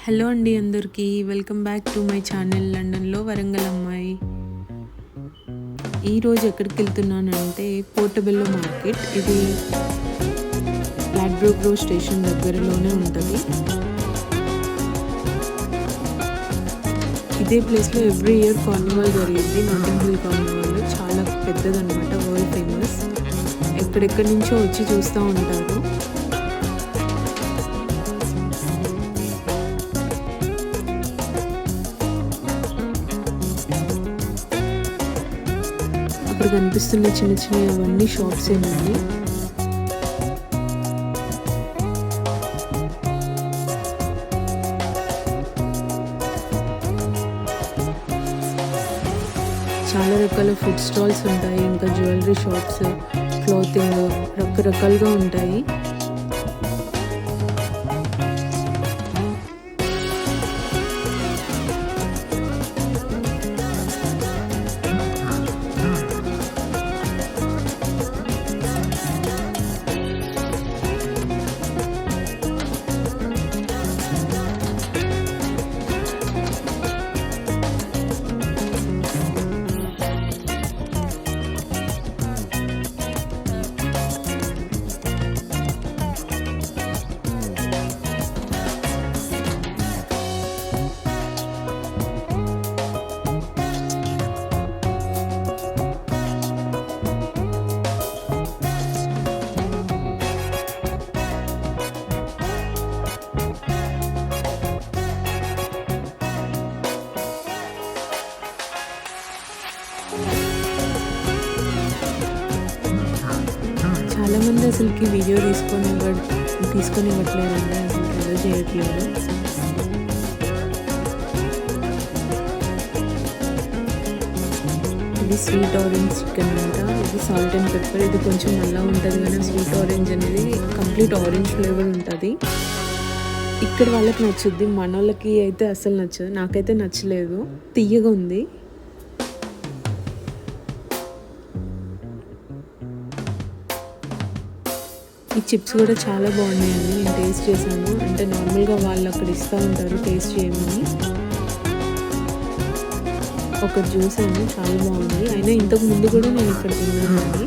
Hello అండి అందరికీ welcome back to my channel లండన్లో వరంగల్ అమ్మాయి. ఈరోజు ఎక్కడికి వెళ్తున్నానంటే పోర్టబెల్లో మార్కెట్. ఇది లాడ్బ్రోగ్రో స్టేషన్ దగ్గరలోనే ఉంటుంది. ఇదే ప్లేస్లో ఎవ్రీ ఇయర్ కార్నివాల్ జరిగింది. నాటింగ్ హిల్ కార్నివాల్ చాలా పెద్దదన్నమాట, వరల్డ్ ఫేమస్. ఎక్కడెక్కడి నుంచో వచ్చి చూస్తూ ఉంటారు. ఇక్కడ కనిపిస్తున్న చిన్న చిన్న అవన్నీ షాప్స్ ఏనండి. చాలా రకాల ఫుడ్ స్టాల్స్ ఉంటాయి, ఇంకా జ్యువెలరీ షాప్స్, క్లాతింగ్ రకరకాలుగా ఉంటాయి. చాలామంది అసలుకి వీడియో తీసుకొని ఇవ్వట్లేదండి, అసలు అలో చేయట్లేదు. ఇది స్వీట్ ఆరెంజ్ చికెన్ అంట. ఇది సాల్ట్ అండ్ పెప్పర్. ఇది కొంచెం నల్లగా ఉంటుంది కానీ స్వీట్ ఆరెంజ్ అనేది కంప్లీట్ ఆరెంజ్ ఫ్లేవర్ ఉంటుంది. ఇక్కడ వాళ్ళకి నచ్చుద్ది, మన వాళ్ళకి అయితే అసలు నచ్చదు. నాకైతే నచ్చలేదు, తీయగా ఉంది. ఈ చిప్స్ కూడా చాలా బాగున్నాయండి, నేను టేస్ట్ చేశాను. అంటే నార్మల్గా వాళ్ళు అక్కడ ఇస్తూ ఉంటారు టేస్ట్ చేయమని. ఒక జ్యూస్ అండి, చాలా బాగుంది. అయినా ఇంతకు ముందు కూడా నేను ఇక్కడ తిన్నానండి.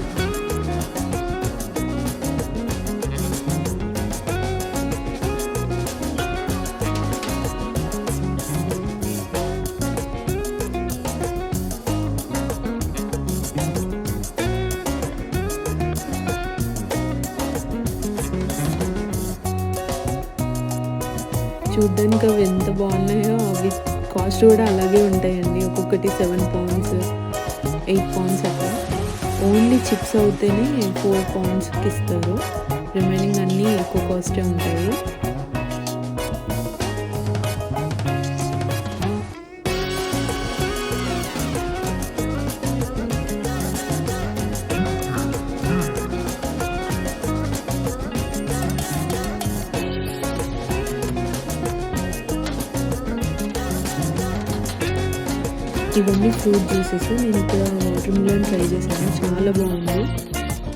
చూడ్డానికి అవి ఎంత బాగున్నాయో అవి కాస్ట్ కూడా అలాగే ఉంటాయండి. ఒక్కొక్కటి 7 పౌండ్స్ 8 పౌండ్స్ అట్లా. ఓన్లీ చిప్స్ అవుతేనే 4 పౌండ్స్కి ఇస్తారు, రిమైనింగ్ అన్నీ ఎక్కువ కాస్టే ఉంటాయి. ఇవన్నీ ఫ్రూట్ జ్యూసెస్. నేను ఇక్కడ వాటర్ మిలన్ ట్రై చేశాను, చాలా బాగుంది.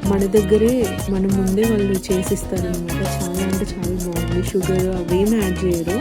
మన దగ్గరే మన ముందే వాళ్ళు చేసిస్తారనమాట. చాలా అంటే చాలా బాగుంది. షుగర్ అవేమి యాడ్ చేయరు.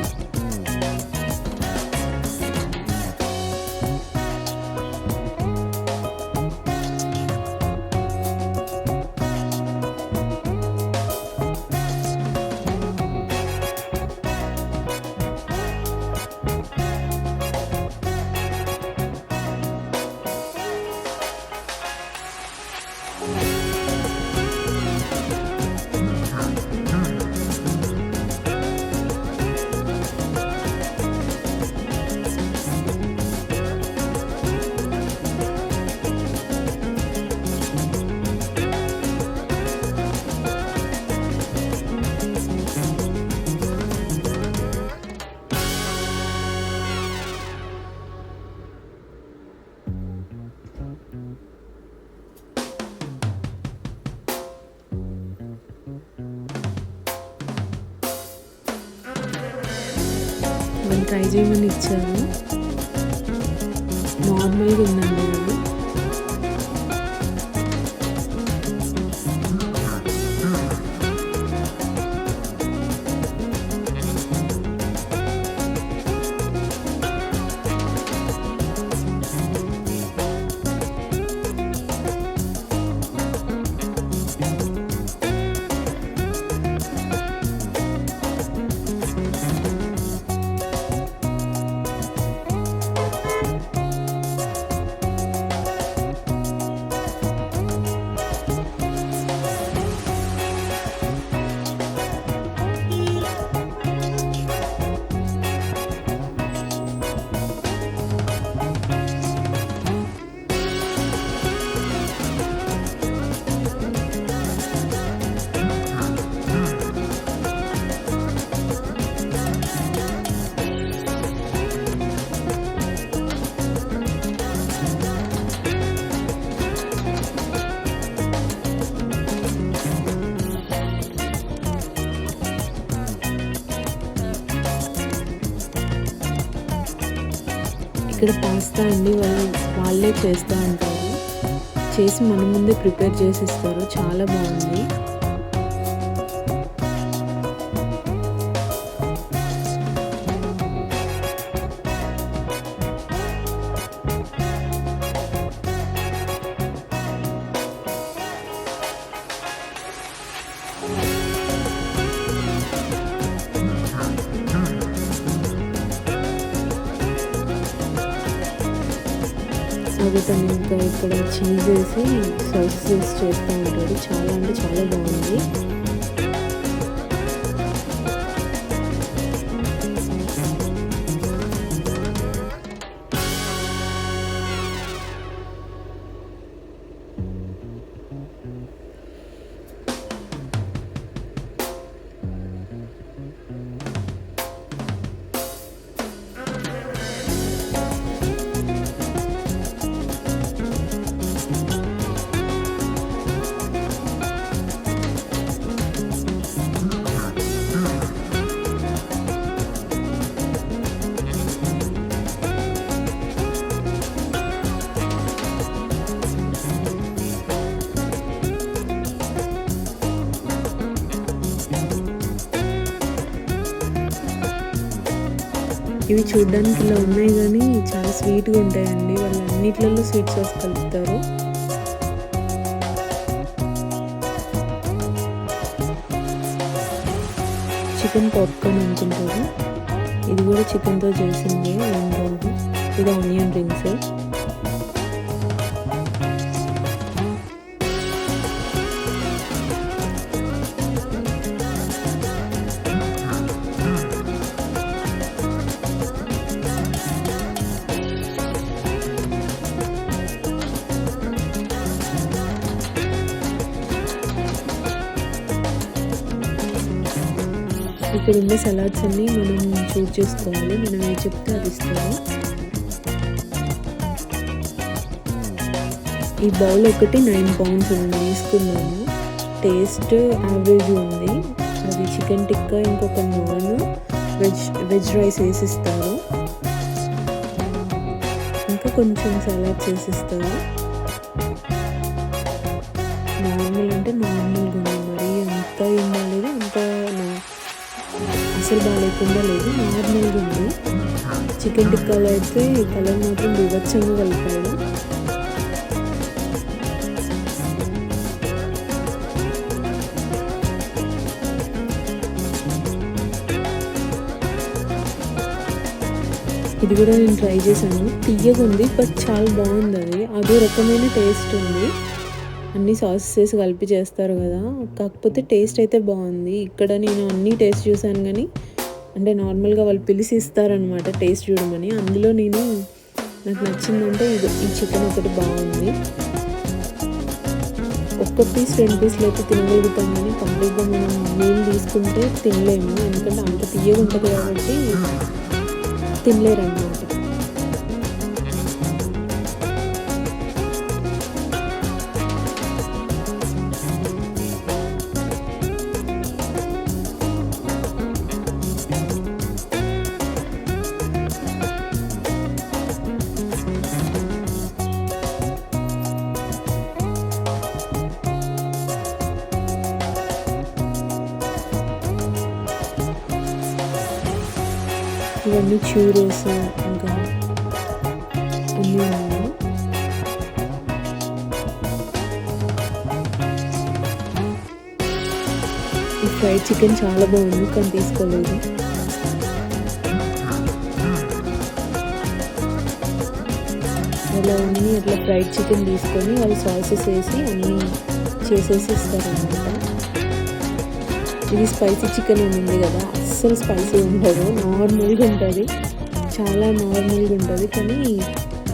వాళ్ళు ట్రై చేయమని ఇచ్చారు. నార్మల్గా ఉందండి అది. ఇక్కడ పాస్తా అండి వాళ్ళే చేస్తూ ఉంటారు, చేసి మన ముందే ప్రిపేర్ చేసి ఇస్తారు. చాలా బాగుంది. అది తను ఇంకా ఇక్కడ చీజ్ వేసి సాసెస్ చేస్తూ ఉంటాడు. చాలా అంటే చాలా బాగుంది. ఇవి చూడ్డానికి ఇలా ఉన్నాయి కానీ చాలా స్వీట్గా ఉంటాయండి. వాళ్ళు అన్నిట్లలో స్వీట్ సాస్ కలుపుతారు. చికెన్ పాప్కార్న్ అనుకుంటారు. ఇది కూడా చికెన్తో చేసింది, ఏం కాదు. ఇది ఆనియన్ రింగ్స్. ఇక్కడ ఉన్న సలాడ్స్ అన్నీ మనం చూస్ చేసుకోవాలి. మనం ఏం చెప్తే అది ఇస్తాము. ఈ బౌల్ ఒకటి 9 pounds ఉంది, తీసుకున్నాము. టేస్ట్ యావరేజ్ ఉంది. అది చికెన్ టిక్కా, ఇంకొక నాన్, వెజ్ రైస్ వేసిస్తారు, ఇంకా కొంచెం సలాడ్స్ వేసిస్తారు. నార్మల్ అంటే నార్మల్గా ఉంది, మరీ అంత ఏం బాగాలేదు, అంత అసలు బాగాలేకుండా లేదు, నార్మల్గా ఉంది. చికెన్ టిక్కాలో అయితే కలర్ మాత్రం వివచ్చంగా కలిపాడు. ఇది కూడా నేను ట్రై చేశాను. తీయగా ఉంది, బట్ చాలా బాగుంది. అది అదో రకమైన టేస్ట్ ఉంది. అన్ని సాసెస్ కలిపి చేస్తారు కదా, కాకపోతే టేస్ట్ అయితే బాగుంది. ఇక్కడ నేను అన్నీ టేస్ట్ చూసాను కానీ, అంటే నార్మల్గా వాళ్ళు పిలిచి ఇస్తారనమాట టేస్ట్ చూడమని. అందులో నాకు నచ్చిందంటే ఈ చికెన్ ఒకటి బాగుంది. ఒక్క పీస్ 2 పీస్లు అయితే తినగలుగుతాం కానీ కంప్లీట్గా మనం మీల్ తీసుకుంటే తినలేము, ఎందుకంటే అంత తీయగా ఉంటుంది కాబట్టి తినలేరు అన్నమాట. ఇవన్నీ చూరోస్ ఇంకా అన్నీ ఉన్నాయి. ఈ ఫ్రైడ్ చికెన్ చాలా బాగుంది కానీ తీసుకోలేదు. అలా అన్నీ అట్లా ఫ్రైడ్ చికెన్ తీసుకొని వాళ్ళు సాసెస్ వేసి అన్నీ చేసేసి ఇస్తారనమాట. ఇది స్పైసీ చికెన్ ఉంది కదా, అస్సలు స్పైసీ ఉండదు, నార్మల్గా ఉంటుంది, చాలా నార్మల్గా ఉంటుంది. కానీ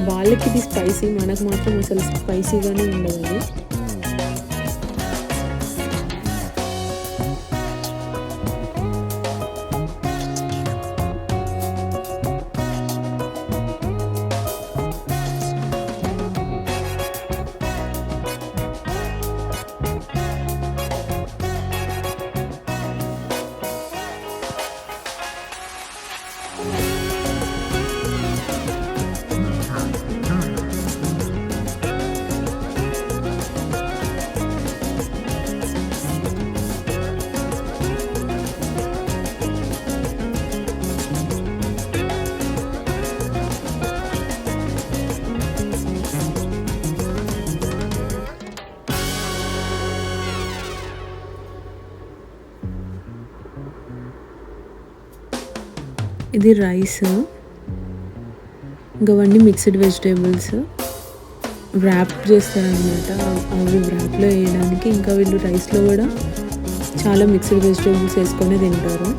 వాళ్ళకి ఇది స్పైసీ, మనకు మాత్రం అసలు స్పైసీగానే ఉండదు. అది ఇది రైస్, ఇంకా అవన్నీ మిక్స్డ్ వెజిటేబుల్స్ ర్యాప్ చేస్తారనమాట. అవి ర్యాప్లో వేయడానికి. ఇంకా వీళ్ళు రైస్లో కూడా చాలా మిక్స్డ్ వెజిటేబుల్స్ వేసుకొని తింటారు.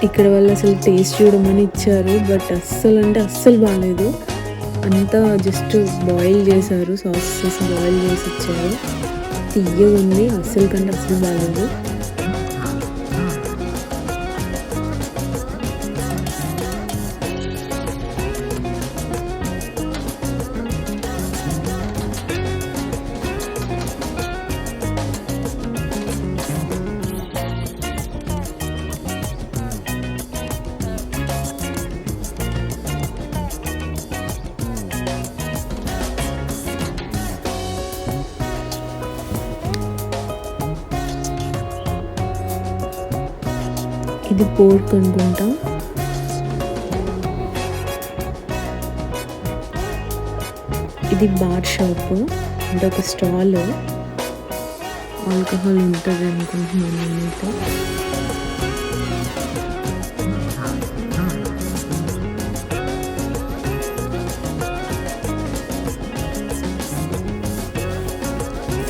ఇక్కడ వాళ్ళు అసలు టేస్ట్ చూడమని ఇచ్చారు, బట్ అస్సలు అంటే అస్సలు బాగాలేదు. అంతా జస్ట్ బాయిల్ చేశారు, సాస్ చేసి బాయిల్ చేసి ఇచ్చారు. తీయగా ఉంది, అస్సలు కంటే అస్సలు బాగాలేదు. ఇది పోర్క్ అనుకుంటా. ఇది బార్ షాప్ అంటే ఒక స్టాల్, ఆల్కహాల్ ఉంటుంది అనుకుంటున్నాను నేనైతే.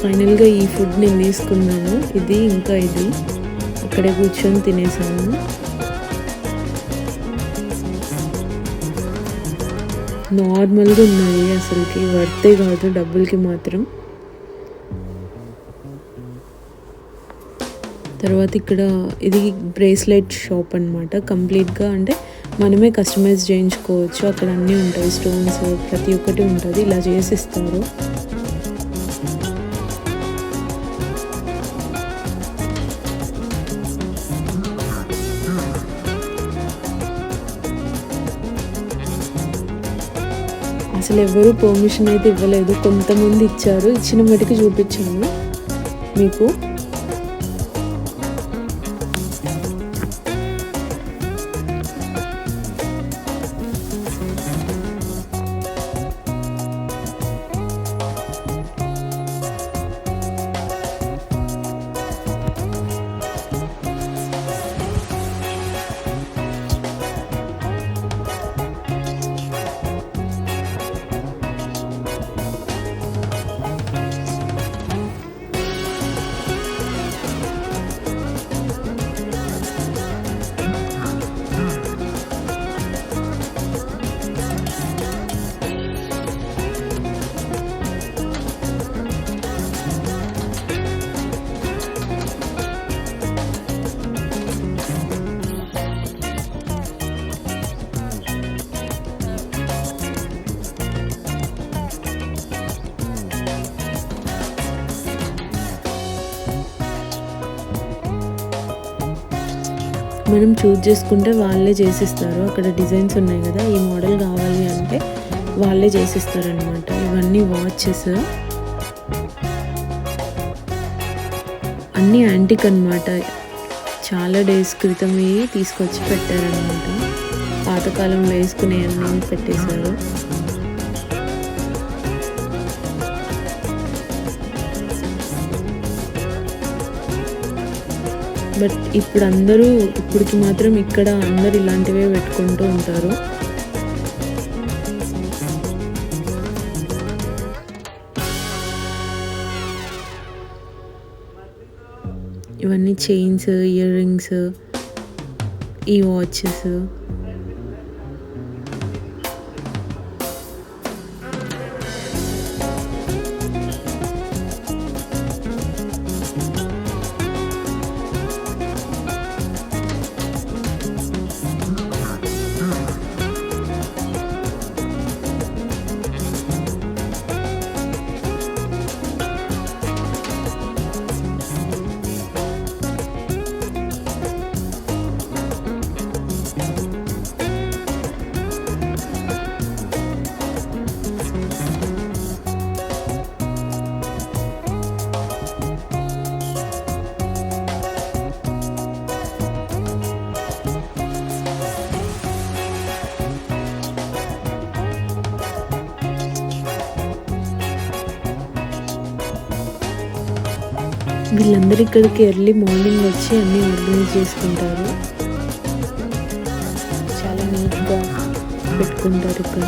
ఫైనల్గా ఈ ఫుడ్ నేను తీసుకున్నాను. ఇది ఇంకా ఇది ఇక్కడే కూర్చొని తినేసాము. నార్మల్గా ఉన్నాయి, అసలుకి వర్తే కాదు డబ్బులకి మాత్రం. తర్వాత ఇక్కడ ఇది బ్రేస్లెట్ షాప్ అనమాట. కంప్లీట్గా అంటే మనమే కస్టమైజ్ చేయించుకోవచ్చు. అక్కడ అన్నీ ఉంటాయి, స్టోన్స్ ప్రతి ఒక్కటి ఉంటుంది, ఇలా చేసిస్తారు. అసలు ఎవరు పర్మిషన్ అయితే ఇవ్వలేదు, కొంతమంది ఇచ్చారు. ఇచ్చిన మటుకు చూపించాను మీకు. మనం చూజ్ చేసుకుంటే వాళ్ళే చేసిస్తారు. అక్కడ డిజైన్స్ ఉన్నాయి కదా, ఈ మోడల్ కావాలి అంటే వాళ్ళే చేసిస్తారు అనమాట. ఇవన్నీ వాచెస్ అన్నీ యాంటిక్ అనమాట. చాలా డేస్ క్రితం తీసుకొచ్చి పెట్టారనమాట. పాతకాలంలో వేసుకునే అన్నీ పెట్టేశారు. బట్ ఇప్పటికి మాత్రం ఇక్కడ అందరు ఇలాంటివే పెట్టుకుంటూ ఉంటారు. ఇవన్నీ చైన్స్, ఇయర్ రింగ్స్, ఈ వాచెస్. వీళ్ళందరూ ఇక్కడికి ఎర్లీ మార్నింగ్ వచ్చి అన్నీ ఆర్గనైజ్ చేసుకుంటారు. చాలా నీట్గా పెట్టుకుంటారు ఇక్కడ.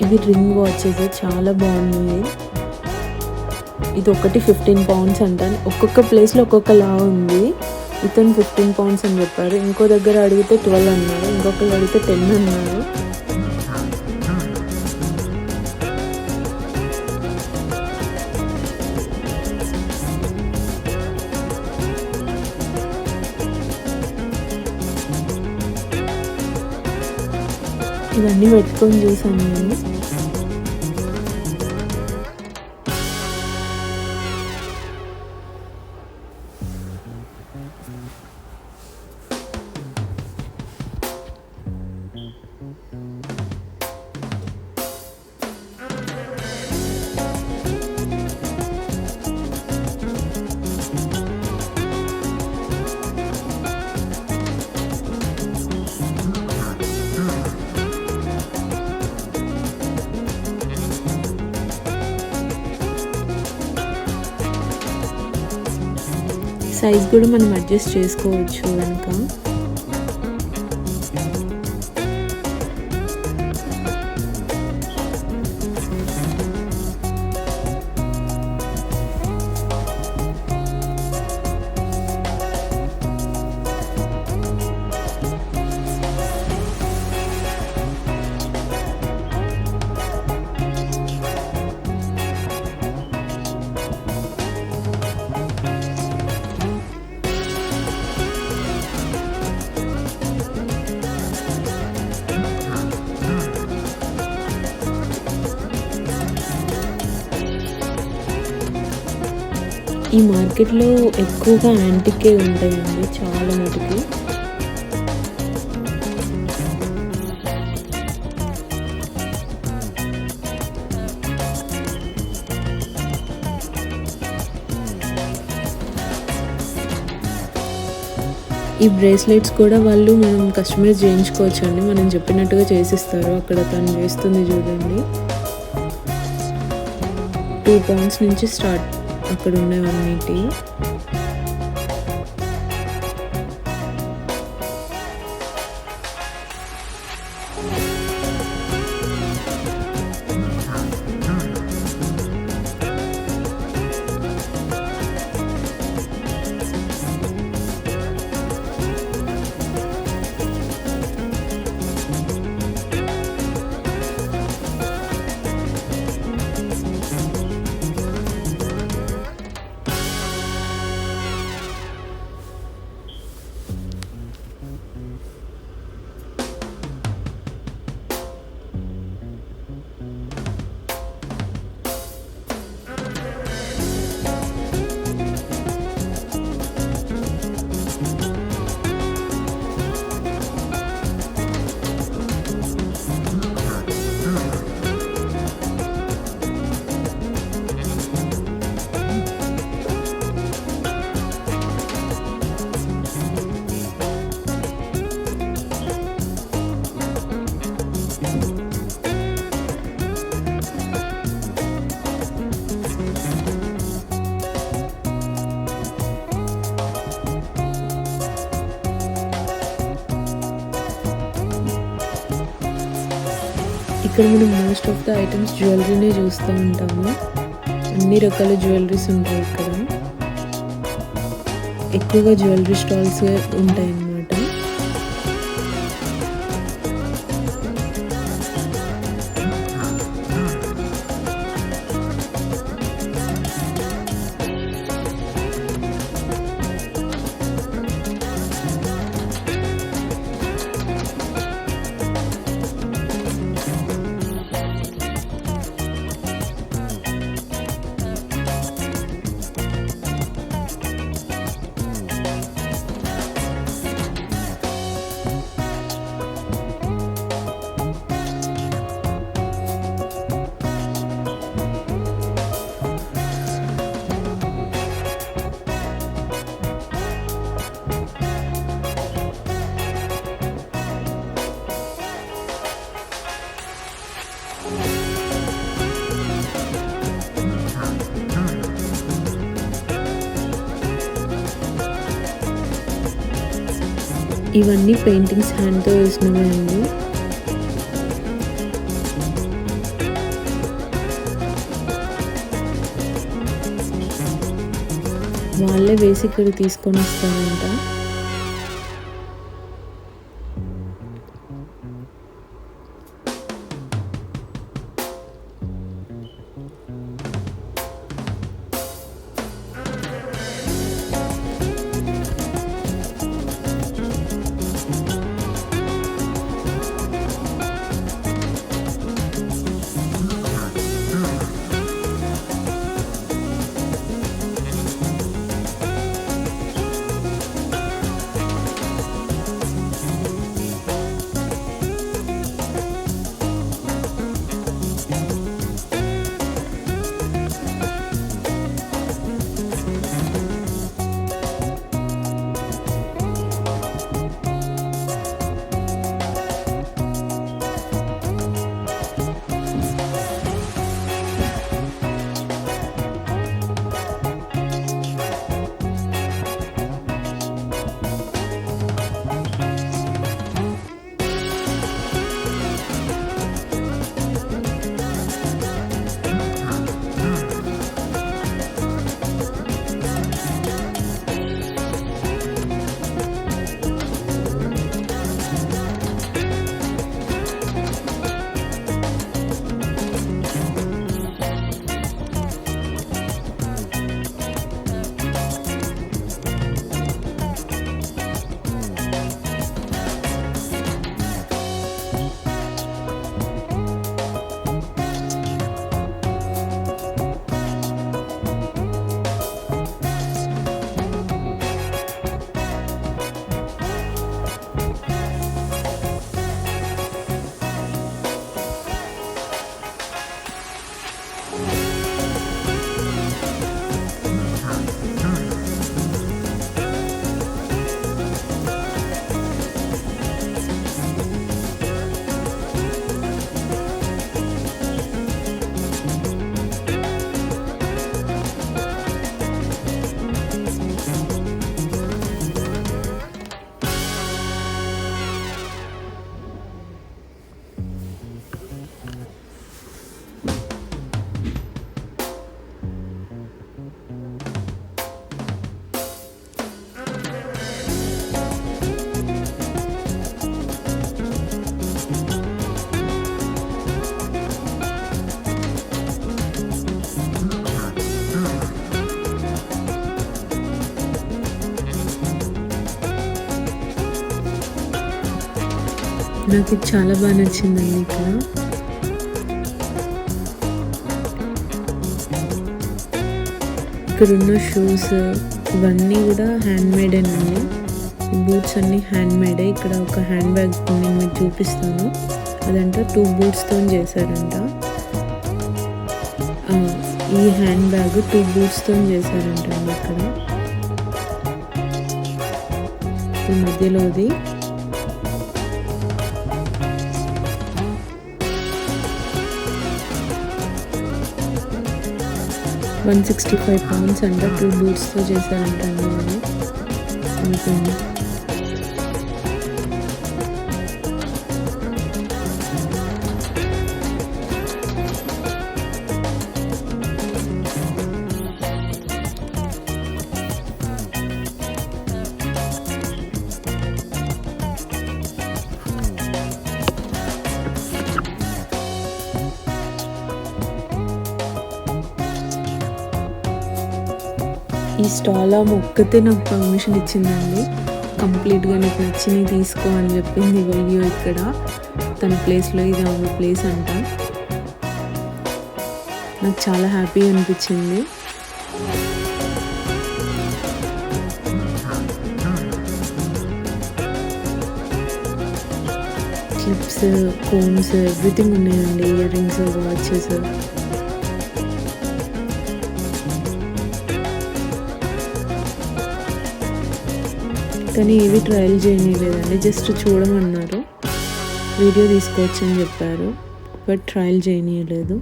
ఇవి రింగ్ వాచెస్ చాలా బాగున్నాయి. ఇది ఒకటి 15 pounds అంటాను. ఒక్కొక్క ప్లేస్లో ఒక్కొక్కలా ఉంది. ఇతను 15 pounds అని చెప్పారు. ఇంకో దగ్గర అడిగితే 12 అన్నారు. ఇంకొకరు అడిగితే 10 అన్నారు. ఇవన్నీ పెట్టుకొని చూసాను నేను. సైజ్ కూడా మనం అడ్జస్ట్ చేసుకోవచ్చు కనుక. ఈ మార్కెట్లో ఎక్కువగా యాంటికే ఉంటాయండి చాలా మటుకు. ఈ బ్రేస్లెట్స్ కూడా వాళ్ళు మనం కస్టమైజ్ చేయించుకోవచ్చు అండి. మనం చెప్పినట్టుగా చేసిస్తారు. అక్కడ తను వేస్తుంది చూడండి. 2 pounds నుంచి స్టార్ట్ అక్కడ ఉన్నవన్నిటి. ఇక్కడ మనం మోస్ట్ ఆఫ్ ద ఐటమ్స్ జ్యువెలరీనే చూస్తూ ఉంటాము. అన్ని రకాల జ్యువెలరీస్ ఉంటాయి ఇక్కడ. ఎక్కువగా జ్యువెలరీ స్టాల్స్ ఉంటాయి అన్నమాట. ఇవన్నీ పెయింటింగ్స్ హ్యాండ్తో వేసినవే అండి. వాళ్ళే వేసి ఇక్కడ తీసుకొని వస్తారంట. నాకు ఇది చాలా బాగా నచ్చిందండి. ఇక్కడ ఉన్న షూస్ ఇవన్నీ కూడా హ్యాండ్ మేడేనండి. ఈ బూట్స్ అన్నీ హ్యాండ్ మేడే. ఇక్కడ ఒక హ్యాండ్ బ్యాగ్ నేను మీకు చూపిస్తాను. అదంట 2 బూట్స్తో చేశారంట. ఈ హ్యాండ్ బ్యాగ్ 2 బూట్స్తో చేశారంట అండి. ఇక్కడ ఈ మధ్యలోది £165 అంట. 2 బూట్స్తో చేశారంట అండి. వాళ్ళు అనుకోండి. ఈ స్టాల్ ఒక్కతే నాకు పర్మిషన్ ఇచ్చిందండి. కంప్లీట్గా నీకు నచ్చినవి తీసుకో అని చెప్పింది. వీడియో ఇక్కడ తన ప్లేస్లో ఇది ఆమె ప్లేస్ అంట. నాకు చాలా హ్యాపీ అనిపించింది. క్లిప్స్, కోన్స్, ఎవ్రీథింగ్ ఉన్నాయండి. Ear rings, watches. కానీ ఏవి ట్రయల్ చేయలేదండి. జస్ట్ చూడమన్నారు, వీడియో తీసుకోవచ్చు అని చెప్పారు. బట్ ట్రయల్ చేయలేదు.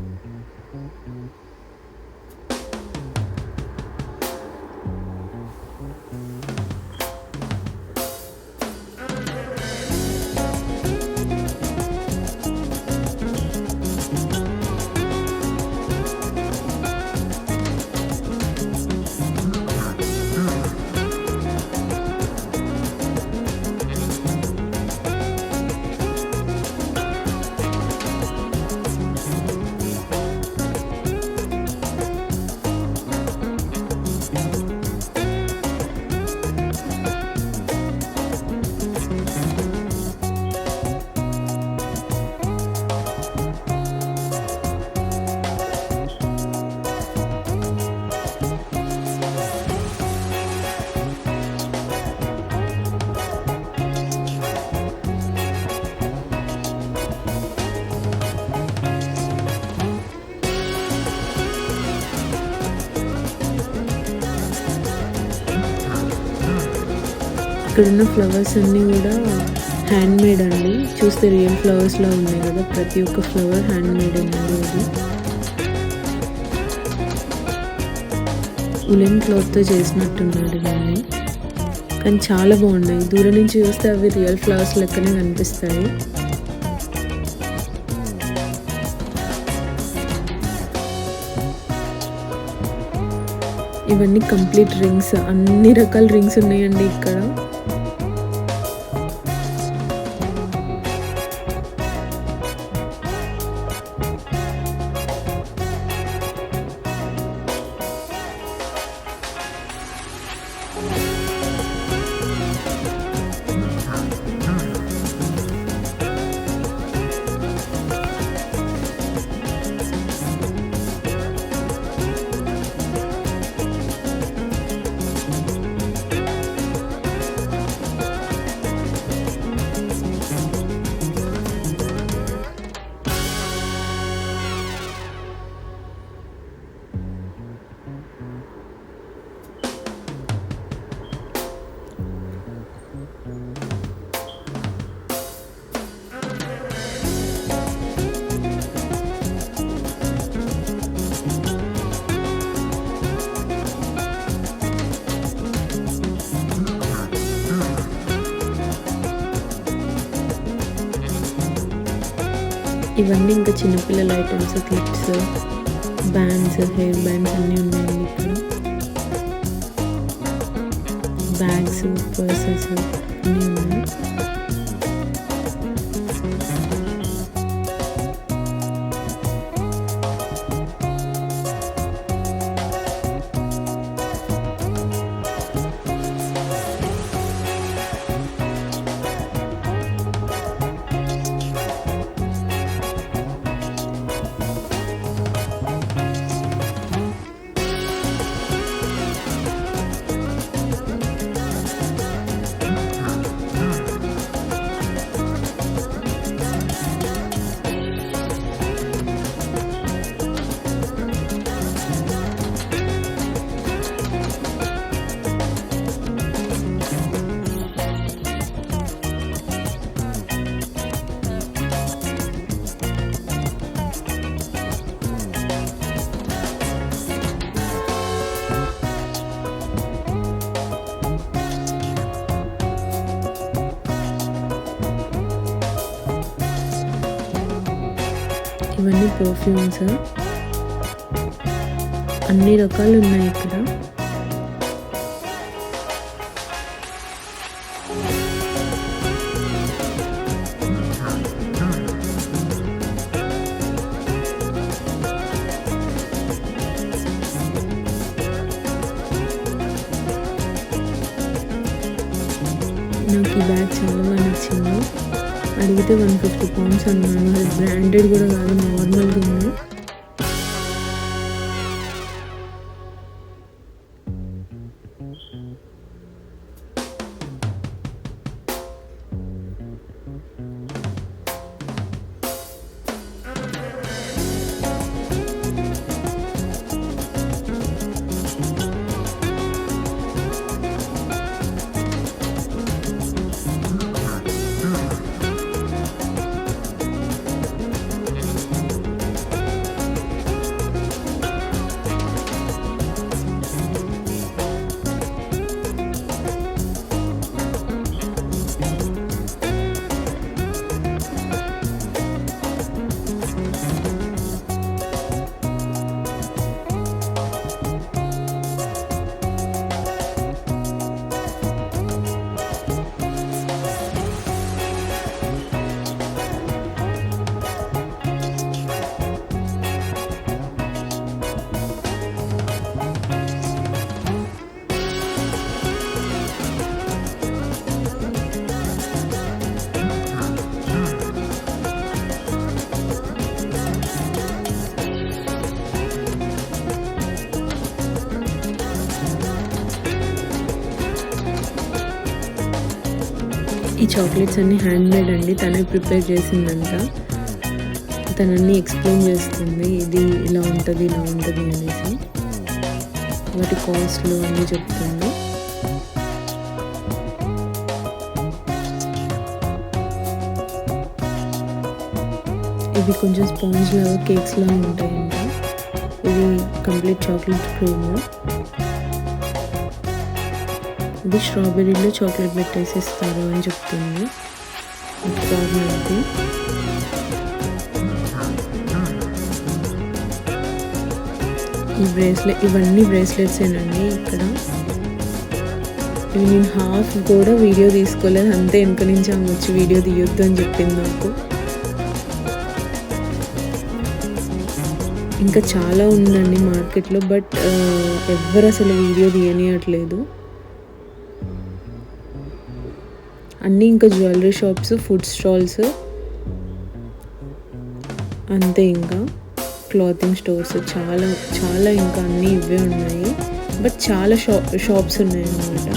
ఇక్కడున్న ఫ్లవర్స్ అన్నీ కూడా హ్యాండ్ మేడ్ అండి. చూస్తే రియల్ ఫ్లవర్స్లా ఉన్నాయి కదా, ప్రతి ఒక్క ఫ్లవర్ హ్యాండ్ మేడ్ అండి. అది ఉలెన్ క్లాత్తో చేసినట్టున్నారు ఇవన్నీ, కానీ చాలా బాగున్నాయి. దూరం నుంచి చూస్తే అవి రియల్ ఫ్లవర్స్ లెక్కనే కనిపిస్తాయి. ఇవన్నీ కంప్లీట్ రింగ్స్, అన్ని రకాల రింగ్స్ ఉన్నాయండి ఇక్కడ. ఇవన్నీ ఇంకా చిన్నపిల్లల items, clips, bands, hair bands అన్నీ ఉన్నాయండి ఇక్కడ. బ్యాగ్స్, పర్సెస్ అన్నీ ఉన్నాయి. ఇవన్నీ పర్ఫ్యూమ్స్, అన్ని రకాలు ఉన్నాయి ఇక్కడ. నాకు ఈ బ్యాగ్ చాలా బాగా నచ్చింది. అడిగితే 150 pounds అన్నాను. అది బ్రాండెడ్ కూడా కాదు, నార్మల్గా ఉంది. ఈ చాక్లెట్స్ అన్నీ హ్యాండ్ మేడ్ అండి, తనే ప్రిపేర్ చేసిందంట. తనన్నీ ఎక్స్ప్లెయిన్ చేస్తుంది, ఇది ఇలా ఉంటుంది ఇలా ఉంటుంది అనేసి. వాటి కాస్ట్లు అన్నీ చెప్తుంది. ఇవి కొంచెం స్పాంజ్ లాగా కేక్స్ లాగా ఉంటాయంట. ఇది కంప్లీట్ చాక్లెట్ క్రీమ్. ఇది స్ట్రాబెర్రీలో చాక్లెట్ పెట్టేసి ఇస్తారు అని చెప్తుంది. ఇది ఈ బ్రేస్లెట్, ఇవన్నీ బ్రేస్లెట్స్ ఏనండి. ఇక్కడ ఇవి నేను హాఫ్ కూడా వీడియో తీసుకోలేదు, అంతే వెనక నుంచి ఆమె వచ్చి వీడియో తీయొద్దు అని చెప్పింది నాకు. ఇంకా చాలా ఉందండి మార్కెట్లో, బట్ ఎవ్వరు అసలు వీడియో తీయనియట్లేదు. అన్నీ ఇంకా జ్యువెలరీ షాప్స్, ఫుడ్ స్టాల్స్ అంతే. ఇంకా క్లాతింగ్ స్టోర్స్ చాలా చాలా ఇంకా అన్నీ ఇవే ఉన్నాయి, బట్ చాలా షాప్స్ ఉన్నాయి అన్నమాట.